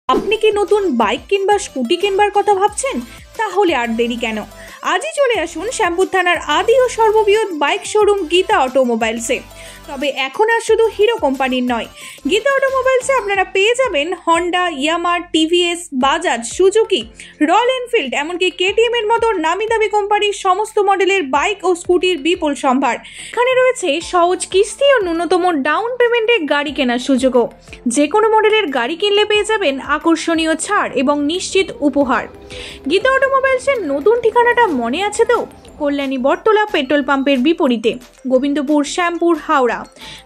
আপনি কি নতুন বাইক কিংবা স্কুটি কিনবার কথা ভাবছেন? তাহলে আর দেরি কেন, আজই চলে আসুন শ্যামপুর থানার আদি ও সর্ববৃহৎ বাইক শোরুম গীতা অটোমোবাইলসে। তবে এখন আর শুধু হিরো কোম্পানির নয়, গীতা অটোমোবাইলসে আপনারা পেয়ে যাবেন Honda, Yamaha, TVS, Bajaj, Suzuki, Royal Enfield, এমনকি কেটিএম এর মতো নামি দামি কোম্পানির সমস্ত মডেলের বাইক ও স্কুটির বিপুল সম্ভার। এখানে রয়েছে সহজ কিস্তি ও ন্যূনতম ডাউন পেমেন্টে গাড়ি কেনার সুযোগও। যে কোনো মডেলের গাড়ি কিনলে পেয়ে যাবেন আকর্ষণীয় ছাড় এবং নিশ্চিত উপহার। গীতা অটোমোবাইলসের নতুন ঠিকানাটা মনে আছে তো? কল্যাণী বটতলা পেট্রোল পাম্পের বিপরীতে, গোবিন্দপুর, শ্যামপুর, হাওড়া।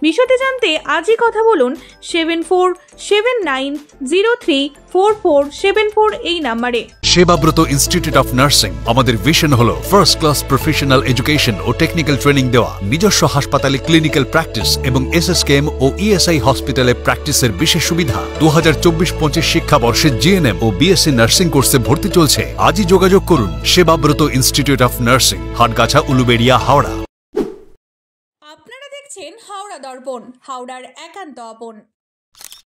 বিষয়টি জানতে আজই কথা বলুন 7479034474 এই নাম্বারে। সেবাব্রত ইনস্টিটিউট অফ নার্সিং, আমাদের ভিশন হলো ফার্স্ট ক্লাস প্রফেশনাল এডুকেশন ও টেকনিক্যাল ট্রেনিং দেওয়া। নিজস্ব হাসপাতালে ক্লিনিক্যাল প্র্যাকটিস এবং এসএসকেএম ও ইএসআই হসপিটালে প্র্যাকটিসের বিশেষ সুবিধা। 2024-25 শিক্ষাবর্ষে জিএনএম ও বিএসসি নার্সিং কোর্সে ভর্তি চলছে। আজই যোগাযোগ করুন Sebabrata institute of nursing, Hatgachha, Uluberia, Howrah. আপনারা দেখছেন হাওড়া দর্পণ, হাওড়ার একান্ত আপন।